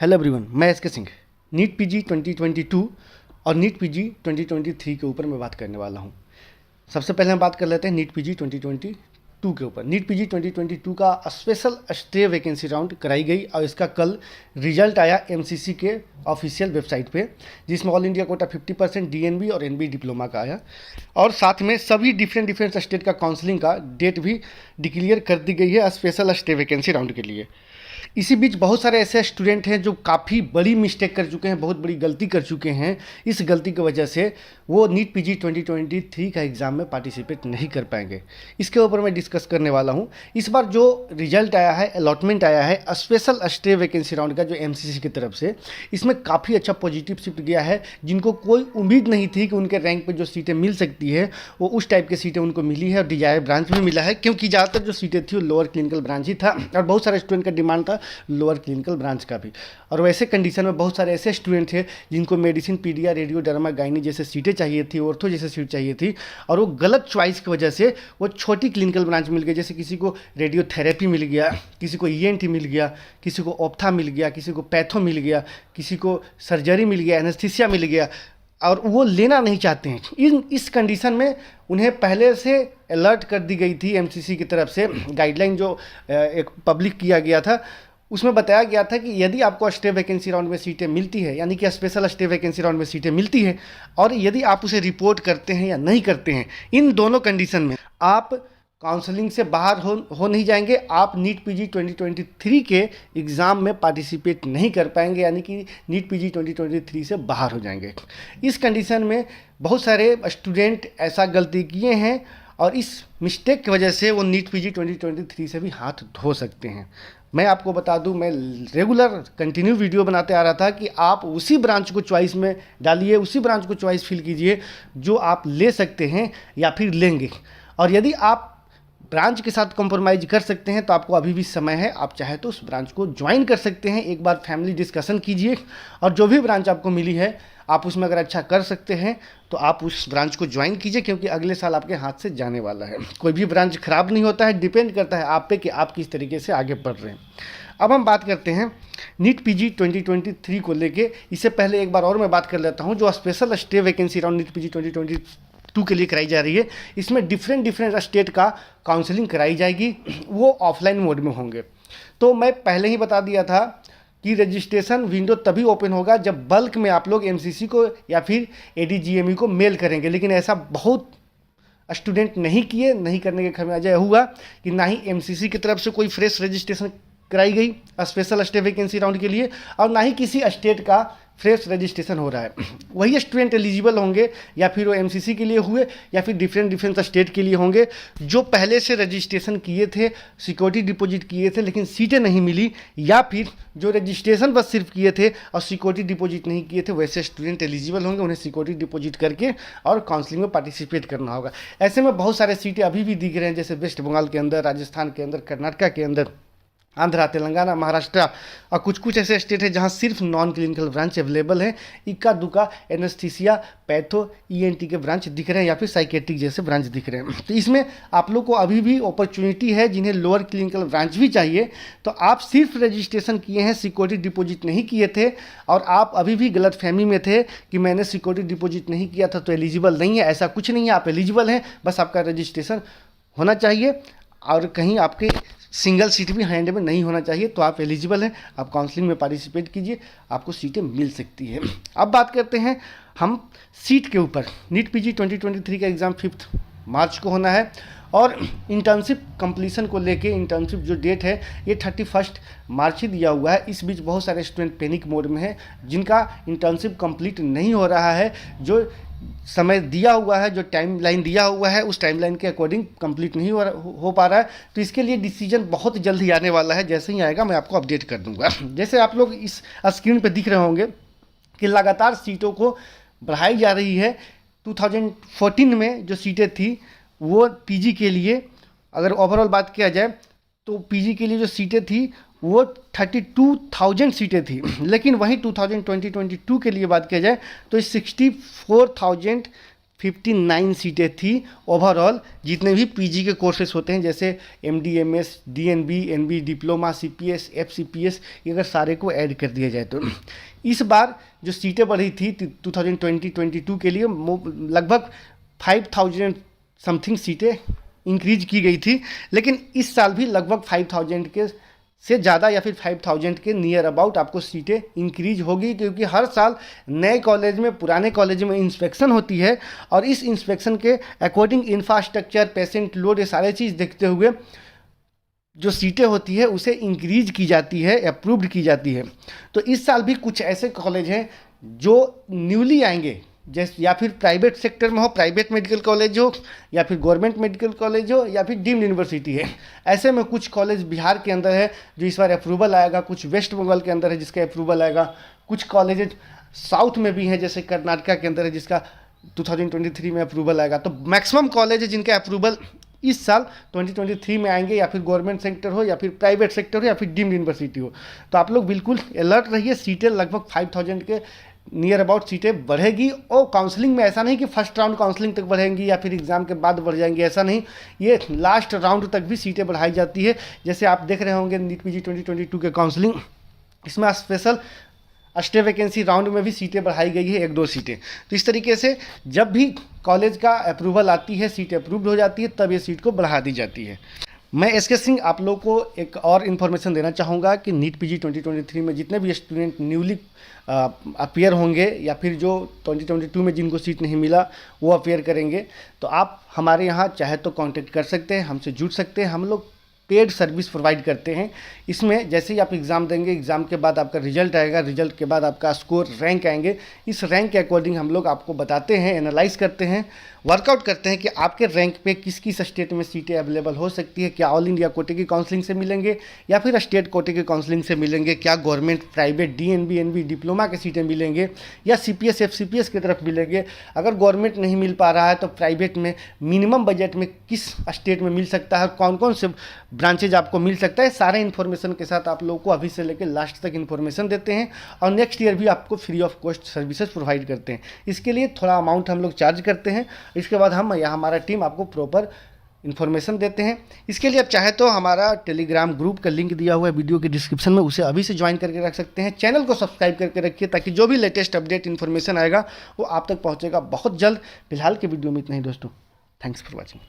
Hello everyone, मैं S के Singh. NEET PG 2022 और नीट पीजी 2023 के ऊपर मैं बात करने वाला हूं। सबसे पहले हम बात कर लेते हैं नीट पीजी 2022 के ऊपर। नीट पीजी 2022 का स्पेशल स्टे वैकेंसी राउंड कराई गई और इसका कल रिजल्ट आया एमसीसी के ऑफिशियल वेबसाइट पे, जिसमें ऑल इंडिया कोटा 50%, डीएनबी और एनबी डिप्लोमा का आया और साथ में सभी डिफरेंट स्टेट का काउंसलिंग का डेट भी डिक्लेयर कर दी गई है स्पेशल स्टे वैकेंसी राउंड के लिए। इसी बीच बहुत सारे ऐसे स्टूडेंट हैं जो काफ़ी बड़ी मिस्टेक कर चुके हैं, बहुत बड़ी गलती कर चुके हैं। इस गलती की वजह से वो नीट पीजी 2023 का एग्ज़ाम में पार्टिसिपेट नहीं कर पाएंगे। इसके ऊपर मैं डिस्कस करने वाला हूं। इस बार जो रिजल्ट आया है, अलॉटमेंट आया है स्पेशल स्टे वैकेंसी राउंड का, जो एमसीसी की तरफ से, इसमें काफ़ी अच्छा पॉजिटिव शिफ्ट गया है। जिनको कोई उम्मीद नहीं थी कि उनके रैंक पर जो सीटें मिल सकती है वो उस टाइप की सीटें उनको मिली है और डिजायर ब्रांच में मिला है, क्योंकि ज़्यादातर जो सीटें थी वो लोअर क्लिनिकल ब्रांच ही था और बहुत सारे स्टूडेंट का डिमांड था लोअर क्लिनिकल ब्रांच का भी। और वैसे कंडीशन में बहुत सारे ऐसे स्टूडेंट थे जिनको मेडिसिन, पीडिया, रेडियो, डर्मा, गायनी जैसे सीटें चाहिए थी, ऑर्थो जैसे सीट चाहिए थी, और वो गलत चॉइस की वजह से वो छोटी क्लिनिकल ब्रांच मिल गई। जैसे किसी को रेडियोथेरेपी मिल गया, किसी को ईएनटी मिल गया, किसी को ऑप्था मिल गया, किसी को पैथो मिल गया, किसी को सर्जरी मिल गया, एनेस्थीसिया मिल गया, और वो लेना नहीं चाहते हैं। इस कंडीशन में उन्हें पहले से अलर्ट कर दी गई थी एमसीसी की तरफ से। गाइडलाइन जो एक पब्लिक किया गया था उसमें बताया गया था कि यदि आपको स्टे वैकेंसी राउंड में सीटें मिलती है, यानी कि स्पेशल स्टे वैकेंसी राउंड में सीटें मिलती है, और यदि आप उसे रिपोर्ट करते हैं या नहीं करते हैं, इन दोनों कंडीशन में आप काउंसलिंग से बाहर हो नहीं जाएंगे। आप नीट पीजी 2023 के एग्ज़ाम में पार्टिसिपेट नहीं कर पाएंगे, यानी कि नीट पीजी 2023 से बाहर हो जाएंगे। इस कंडीशन में बहुत सारे स्टूडेंट ऐसा गलती किए हैं और इस मिस्टेक की वजह से वो नीट पीजी 2023 से भी हाथ धो सकते हैं। मैं आपको बता दूं, मैं रेगुलर कंटिन्यू वीडियो बनाते आ रहा था कि आप उसी ब्रांच को चॉइस में डालिए, उसी ब्रांच को चॉइस फिल कीजिए जो आप ले सकते हैं या फिर लेंगे। और यदि आप ब्रांच के साथ कॉम्प्रोमाइज़ कर सकते हैं तो आपको अभी भी समय है, आप चाहे तो उस ब्रांच को ज्वाइन कर सकते हैं। एक बार फैमिली डिस्कशन कीजिए और जो भी ब्रांच आपको मिली है आप उसमें अगर अच्छा कर सकते हैं तो आप उस ब्रांच को ज्वाइन कीजिए, क्योंकि अगले साल आपके हाथ से जाने वाला है। कोई भी ब्रांच खराब नहीं होता है, डिपेंड करता है आप पे कि आप किस तरीके से आगे बढ़ रहे हैं। अब हम बात करते हैं नीट पीजी 2023 को लेके। इससे पहले एक बार और मैं बात कर लेता हूं, जो special stray vacancy round NEET PG 2022 के लिए कराई जा रही है, इसमें डिफरेंट स्टेट का काउंसलिंग कराई जाएगी। वो ऑफलाइन मोड में होंगे। तो मैं पहले ही बता दिया था कि रजिस्ट्रेशन विंडो तभी ओपन होगा जब बल्क में आप लोग एमसीसी को या फिर एडीजीएमई को मेल करेंगे, लेकिन ऐसा बहुत स्टूडेंट नहीं किए। नहीं करने के खमियाजा हुआ कि ना ही एमसीसी की तरफ से कोई फ्रेश रजिस्ट्रेशन कराई गई स्पेशल स्टे वैकेंसी राउंड के लिए, और ना ही किसी स्टेट का फ्रेश रजिस्ट्रेशन हो रहा है। वही स्टूडेंट एलिजिबल होंगे या फिर वो एमसीसी के लिए हुए या फिर डिफरेंट स्टेट के लिए होंगे जो पहले से रजिस्ट्रेशन किए थे, सिक्योरिटी डिपॉजिट किए थे लेकिन सीटें नहीं मिली, या फिर जो रजिस्ट्रेशन बस सिर्फ किए थे और सिक्योरिटी डिपॉजिट नहीं किए थे, वैसे स्टूडेंट एलिजिबल होंगे। उन्हें सिक्योरिटी डिपॉजिट करके और काउंसलिंग में पार्टिसिपेट करना होगा। ऐसे में बहुत सारे सीटें अभी भी दिख रहे हैं, जैसे वेस्ट बंगाल के अंदर, राजस्थान के अंदर, कर्नाटक के अंदर, आंध्रा, तेलंगाना, महाराष्ट्र और कुछ ऐसे स्टेट हैं जहां सिर्फ नॉन क्लिनिकल ब्रांच अवेलेबल है। इक्का दुक्का एनेस्थीसिया, पैथो, ईएनटी के ब्रांच दिख रहे हैं या फिर साइकेट्रिक जैसे ब्रांच दिख रहे हैं। तो इसमें आप लोग को अभी भी अपॉर्चुनिटी है। जिन्हें लोअर क्लिनिकल ब्रांच भी चाहिए तो आप सिर्फ रजिस्ट्रेशन किए हैं, सिक्योरिटी डिपॉजिट नहीं किए थे, और आप अभी भी गलत फहमी में थे कि मैंने सिक्योरिटी डिपॉजिट नहीं किया था तो एलिजिबल नहीं है। ऐसा कुछ नहीं है, आप एलिजिबल हैं, बस आपका रजिस्ट्रेशन होना चाहिए और कहीं आपके सिंगल सीट भी हैंड में नहीं होना चाहिए, तो आप एलिजिबल हैं। आप काउंसलिंग में पार्टिसिपेट कीजिए, आपको सीटें मिल सकती है। अब बात करते हैं हम सीट के ऊपर। नीट पीजी 2023 का एग्ज़ाम 5 मार्च को होना है और इंटर्नशिप कंप्लीशन को लेके इंटर्नशिप जो डेट है ये 31 मार्च ही दिया हुआ है। इस बीच बहुत सारे स्टूडेंट पैनिक मोड में हैं जिनका इंटर्नशिप कंप्लीट नहीं हो रहा है। जो समय दिया हुआ है, जो टाइमलाइन दिया हुआ है, उस टाइमलाइन के अकॉर्डिंग कंप्लीट नहीं हो पा रहा है। तो इसके लिए डिसीजन बहुत जल्द ही आने वाला है। जैसे ही आएगा मैं आपको अपडेट कर दूंगा। जैसे आप लोग इस स्क्रीन पे दिख रहे होंगे कि लगातार सीटों को बढ़ाई जा रही है। 2014 में जो सीटें थी वो पीजी के लिए, अगर ओवरऑल बात किया जाए तो पीजी के लिए जो सीटें थी वो 32,000 सीटें थी, लेकिन वहीं 2022 के लिए बात किया जाए तो 64,000 59 सीटें थी ओवरऑल जितने भी पीजी के कोर्सेज होते हैं, जैसे MD, MS, DNB, NB, diploma, CPS, FCPS, ये अगर सारे को ऐड कर दिया जाए तो इस बार जो सीटें बढ़ी थी 2020-22 के लिए लगभग 5000 समथिंग सीटें इंक्रीज की गई थी। लेकिन इस साल भी लगभग 5000 के से ज़्यादा या फिर 5000 के नियर अबाउट आपको सीटें इंक्रीज होगी, क्योंकि हर साल नए कॉलेज में, पुराने कॉलेज में इंस्पेक्शन होती है और इस इंस्पेक्शन के अकॉर्डिंग इंफ्रास्ट्रक्चर, पेशेंट लोड, ये सारे चीज़ देखते हुए जो सीटें होती है उसे इंक्रीज की जाती है, अप्रूव्ड की जाती है। तो इस साल भी कुछ ऐसे कॉलेज हैं जो न्यूली आएंगे, जैसे या फिर प्राइवेट सेक्टर में हो, प्राइवेट मेडिकल कॉलेज हो, या फिर गवर्नमेंट मेडिकल कॉलेज हो, या फिर डीम्ड यूनिवर्सिटी है। ऐसे में कुछ कॉलेज बिहार के अंदर है जो इस बार अप्रूवल आएगा, कुछ वेस्ट बंगाल के अंदर है जिसका अप्रूवल आएगा, कुछ कॉलेज साउथ में भी हैं जैसे कर्नाटका के अंदर है जिसका 2023 में अप्रूवल आएगा। तो मैक्सिमम कॉलेज है जिनका अप्रूवल इस साल 2023 में आएंगे, या फिर गवर्नमेंट सेक्टर हो, या फिर प्राइवेट सेक्टर हो, या फिर डीम्ड यूनिवर्सिटी हो। तो आप लोग बिल्कुल अलर्ट रहिए। सीटें लगभग 5000 के नियर अबाउट सीटें बढ़ेगी। और काउंसलिंग में ऐसा नहीं कि फर्स्ट राउंड काउंसलिंग तक बढ़ेंगी या फिर एग्ज़ाम के बाद बढ़ जाएंगी, ऐसा नहीं, ये लास्ट राउंड तक भी सीटें बढ़ाई जाती है। जैसे आप देख रहे होंगे नीट पीजी 2022 के काउंसलिंग, इसमें स्पेशल स्टे वैकेंसी राउंड में भी सीटें बढ़ाई गई है, 1-2 सीटें। तो इस तरीके से जब भी कॉलेज का अप्रूवल आती है, सीट अप्रूव्ड हो जाती है, तब ये सीट को बढ़ा दी जाती है। मैं एसके सिंह आप लोगों को एक और इन्फॉर्मेशन देना चाहूँगा कि नीट पीजी 2023 में जितने भी स्टूडेंट न्यूली अपियर होंगे, या फिर जो 2022 में जिनको सीट नहीं मिला वो अपियर करेंगे, तो आप हमारे यहाँ चाहे तो कांटेक्ट कर सकते हैं, हमसे जुड़ सकते हैं। हम लोग पेड सर्विस प्रोवाइड करते हैं। इसमें जैसे ही आप एग्ज़ाम देंगे, एग्ज़ाम के बाद आपका रिजल्ट आएगा, रिजल्ट के बाद आपका स्कोर, रैंक आएंगे। इस रैंक के अकॉर्डिंग हम लोग आपको बताते हैं, एनालाइज करते हैं, वर्कआउट करते हैं कि आपके रैंक पे किस किस स्टेट में सीटें अवेलेबल हो सकती है, क्या ऑल इंडिया कोटे की काउंसलिंग से मिलेंगे या फिर स्टेट कोटे की काउंसलिंग से मिलेंगे, क्या government, private, DNB, NB, diploma की सीटें मिलेंगे या सीपीएस, एफसीपीएस की तरफ मिलेंगे। अगर गवर्नमेंट नहीं मिल पा रहा है तो प्राइवेट में मिनिमम बजट में किस स्टेट में मिल सकता है, कौन कौन से ब्रांचेज आपको मिल सकता है, सारे इन्फॉर्मेशन के साथ आप लोगों को अभी से लेकर लास्ट तक इन्फॉर्मेशन देते हैं। और नेक्स्ट ईयर भी आपको free of cost services provide करते हैं। इसके लिए थोड़ा अमाउंट हम लोग चार्ज करते हैं, इसके बाद हम या हमारा टीम आपको प्रॉपर इन्फॉर्मेशन देते हैं। इसके लिए आप चाहे तो हमारा टेलीग्राम ग्रुप का लिंक दिया हुआ है वीडियो के डिस्क्रिप्शन में, उसे अभी से ज्वाइन करके रख सकते हैं। चैनल को सब्सक्राइब करके रखिए ताकि जो भी लेटेस्ट अपडेट इन्फॉर्मेशन आएगा वो आप तक पहुंचेगा बहुत जल्द। फिलहाल के वीडियो में इतना ही दोस्तों, थैंक्स फॉर वॉचिंग।